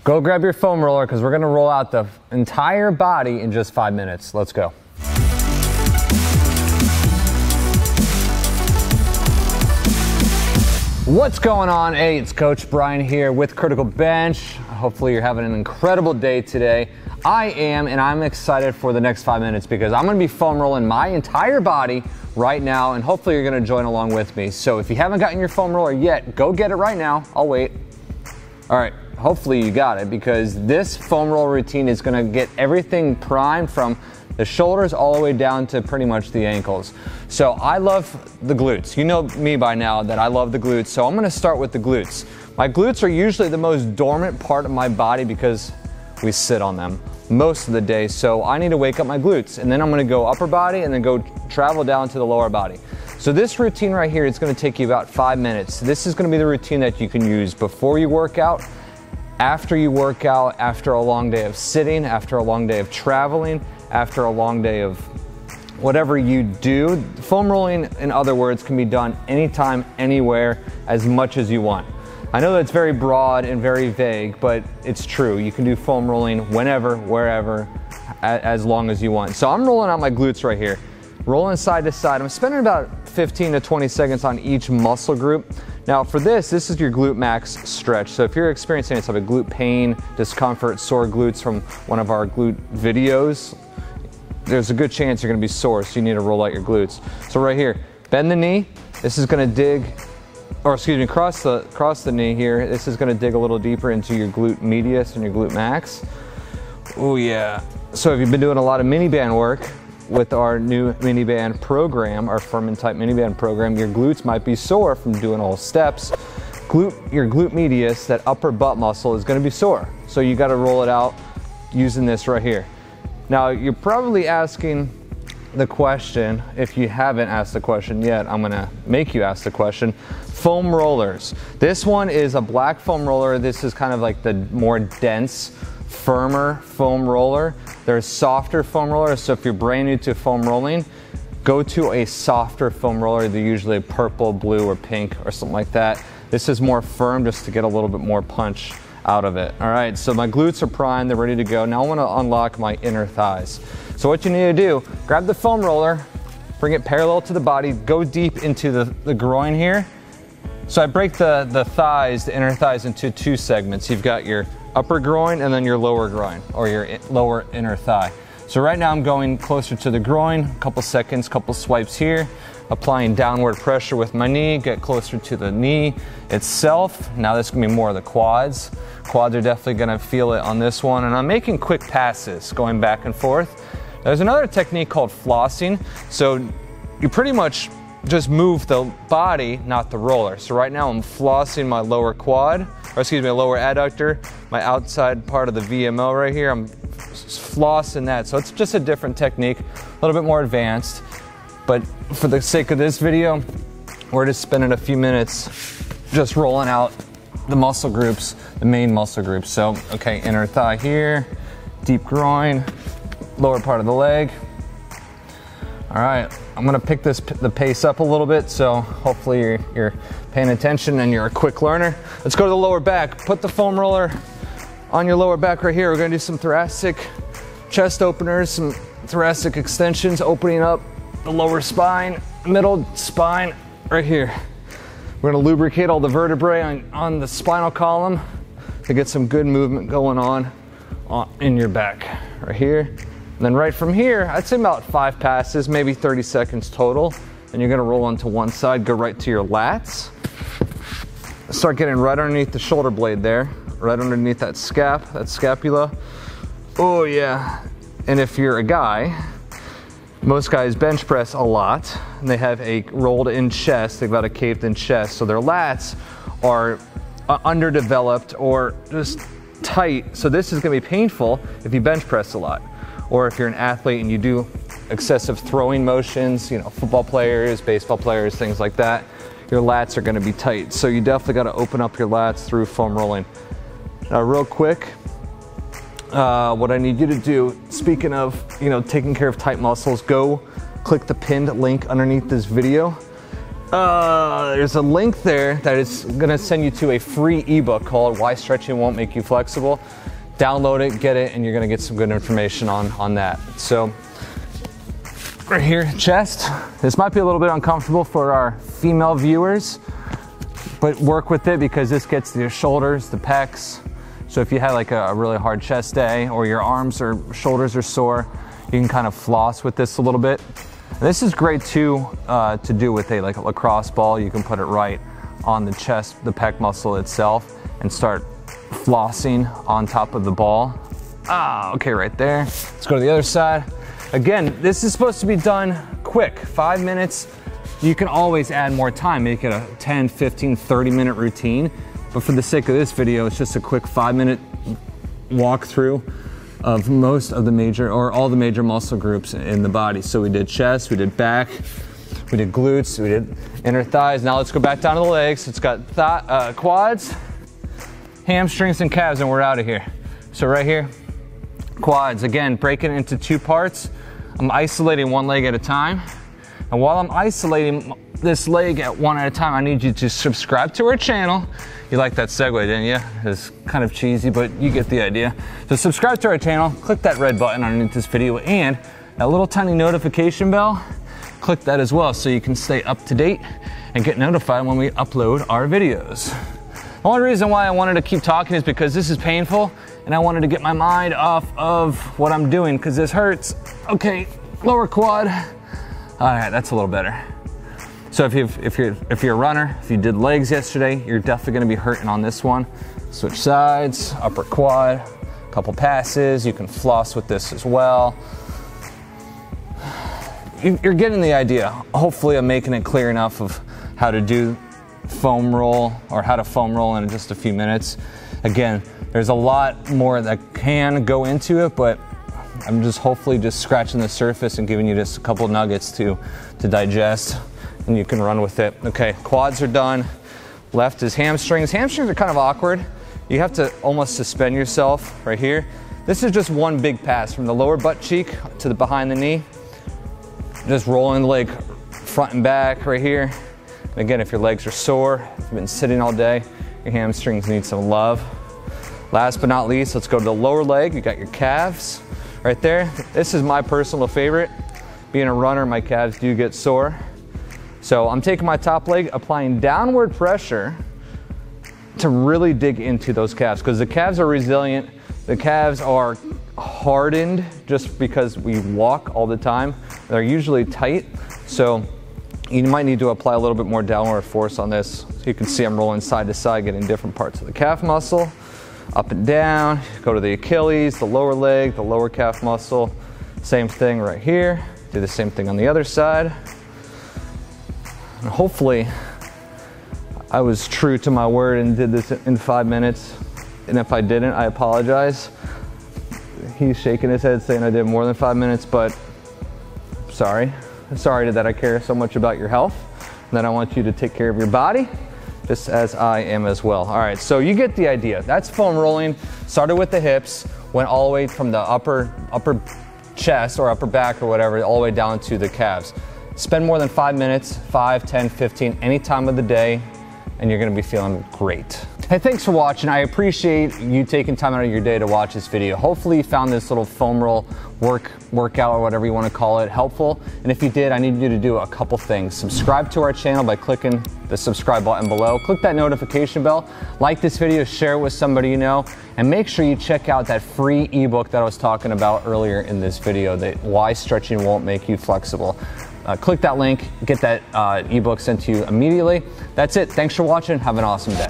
Go grab your foam roller because we're going to roll out the entire body in just 5 minutes. Let's go. What's going on? Hey, it's Coach Brian here with Criticalbench. Hopefully you're having an incredible day today. I am, and I'm excited for the next 5 minutes because I'm going to be foam rolling my entire body right now, and hopefully you're going to join along with me. So if you haven't gotten your foam roller yet, go get it right now. I'll wait. All right. Hopefully you got it because this foam roll routine is going to get everything primed from the shoulders all the way down to pretty much the ankles. So I love the glutes. You know me by now that I love the glutes. So I'm going to start with the glutes. My glutes are usually the most dormant part of my body because we sit on them most of the day. So I need to wake up my glutes, and then I'm going to go upper body and then go travel down to the lower body. So this routine right here is going to take you about 5 minutes. This is going to be the routine that you can use before you work out, after you work out, after a long day of sitting, after a long day of traveling, after a long day of whatever you do. Foam rolling, in other words, can be done anytime, anywhere, as much as you want. I know that's very broad and very vague, but it's true. You can do foam rolling whenever, wherever, as long as you want. So I'm rolling out my glutes right here. Rolling side to side. I'm spending about 15 to 20 seconds on each muscle group. Now for this is your glute max stretch. So if you're experiencing any type of glute pain, discomfort, sore glutes from one of our glute videos, there's a good chance you're gonna be sore, so you need to roll out your glutes. So right here, bend the knee. This is gonna dig, or excuse me, cross the knee here. This is gonna dig a little deeper into your glute medius and your glute max. Oh yeah. So if you've been doing a lot of mini band work with our new mini band program, our Furman type mini band program, your glutes might be sore from doing all steps. Your glute medius, that upper butt muscle, is gonna be sore. So you gotta roll it out using this right here. Now you're probably asking the question, if you haven't asked the question yet, I'm gonna make you ask the question. Foam rollers. This one is a black foam roller. This is kind of like the more dense, firmer foam roller. There's softer foam rollers, so if you're brand new to foam rolling, go to a softer foam roller. They're usually purple, blue, or pink, or something like that. This is more firm just to get a little bit more punch out of it. All right, so my glutes are primed, they're ready to go. Now I wanna unlock my inner thighs. So what you need to do, grab the foam roller, bring it parallel to the body, go deep into the groin here. So I break the thighs, the inner thighs, into two segments. You've got your upper groin and then your lower groin, or your lower inner thigh. So right now I'm going closer to the groin, a couple seconds, couple swipes here, applying downward pressure with my knee, get closer to the knee itself. Now this is gonna be more of the quads. Quads are definitely gonna feel it on this one, and I'm making quick passes, going back and forth. There's another technique called flossing. So you pretty much just move the body, not the roller. So right now I'm flossing my lower quad, or excuse me, lower adductor, my outside part of the VMO right here. I'm flossing that. So it's just a different technique, a little bit more advanced. But for the sake of this video, we're just spending a few minutes just rolling out the muscle groups, the main muscle groups. So, okay, inner thigh here, deep groin, lower part of the leg. All right, I'm gonna pick the pace up a little bit, so hopefully you're paying attention and you're a quick learner. Let's go to the lower back. Put the foam roller on your lower back right here. We're gonna do some thoracic chest openers, some thoracic extensions, opening up the lower spine, middle spine right here. We're gonna lubricate all the vertebrae on the spinal column to get some good movement going on in your back right here. And then right from here, I'd say about 5 passes, maybe 30 seconds total. And you're gonna roll onto one side, go right to your lats. Start getting right underneath the shoulder blade there, right underneath that scapula. Oh yeah. And if you're a guy, most guys bench press a lot, and they have a rolled in chest, they've got a caved in chest, so their lats are underdeveloped or just tight. So this is gonna be painful if you bench press a lot. Or if you're an athlete and you do excessive throwing motions, you know, football players, baseball players, things like that, your lats are gonna be tight. So you definitely gotta open up your lats through foam rolling. Now real quick, what I need you to do, speaking of, you know, taking care of tight muscles, go click the pinned link underneath this video. there's a link there that is gonna send you to a free ebook called Why Stretching Won't Make You Flexible. Download it, get it, and you're gonna get some good information on that. So, right here, chest. This might be a little bit uncomfortable for our female viewers, but work with it because this gets to your shoulders, the pecs. So if you had like a really hard chest day or your arms or shoulders are sore, you can kind of floss with this a little bit. And this is great too to do with a lacrosse ball. You can put it right on the chest, the pec muscle itself, and start flossing on top of the ball. Okay, right there. Let's go to the other side. Again, this is supposed to be done quick, 5 minutes. You can always add more time, make it a 10, 15, 30-minute routine. But for the sake of this video, it's just a quick 5-minute walkthrough of most of the major, or all the major muscle groups in the body. So we did chest, we did back, we did glutes, we did inner thighs. Now let's go back down to the legs. It's got quads, hamstrings, and calves, and we're out of here. So right here, quads. Again, break it into 2 parts. I'm isolating one leg at a time. And while I'm isolating this leg at one at a time, I need you to subscribe to our channel. You like that segue, didn't you? It's kind of cheesy, but you get the idea. So subscribe to our channel, click that red button underneath this video, and that little tiny notification bell, click that as well so you can stay up to date and get notified when we upload our videos. The only reason why I wanted to keep talking is because this is painful and I wanted to get my mind off of what I'm doing because this hurts. Okay, lower quad. All right, that's a little better. So if you're a runner, if you did legs yesterday, you're definitely gonna be hurting on this one. Switch sides, upper quad, a couple passes. You can floss with this as well. You're getting the idea. Hopefully I'm making it clear enough of how to do foam roll, or how to foam roll in just a few minutes. Again, there's a lot more that can go into it, but I'm just hopefully just scratching the surface and giving you just a couple nuggets to digest, and you can run with it. Okay, quads are done. Left is hamstrings. Hamstrings are kind of awkward. You have to almost suspend yourself right here. This is just one big pass from the lower butt cheek to the behind the knee. Just rolling the leg front and back right here. And again, if your legs are sore, if you've been sitting all day, your hamstrings need some love. Last but not least, let's go to the lower leg. You got your calves right there. This is my personal favorite. Being a runner, my calves do get sore. So I'm taking my top leg, applying downward pressure to really dig into those calves, because the calves are resilient. The calves are hardened just because we walk all the time. They're usually tight. So you might need to apply a little bit more downward force on this. So you can see I'm rolling side to side, getting different parts of the calf muscle. Up and down, go to the Achilles, the lower leg, the lower calf muscle. Same thing right here. Do the same thing on the other side. And hopefully I was true to my word and did this in 5 minutes. And if I didn't, I apologize. He's shaking his head saying I did more than 5 minutes, but sorry. Sorry that I care so much about your health, and that I want you to take care of your body, just as I am as well. All right, so you get the idea. That's foam rolling. Started with the hips, went all the way from the upper chest or upper back or whatever, all the way down to the calves. Spend more than 5 minutes, 5, 10, 15, any time of the day, and you're gonna be feeling great. Hey, thanks for watching. I appreciate you taking time out of your day to watch this video. Hopefully you found this little foam roll workout or whatever you want to call it helpful. And if you did, I need you to do a couple things. Subscribe to our channel by clicking the subscribe button below. Click that notification bell. Like this video, share it with somebody you know, and make sure you check out that free ebook that I was talking about earlier in this video, that Why Stretching Won't Make You Flexible. Click that link, get that ebook sent to you immediately. That's it. Thanks for watching. Have an awesome day.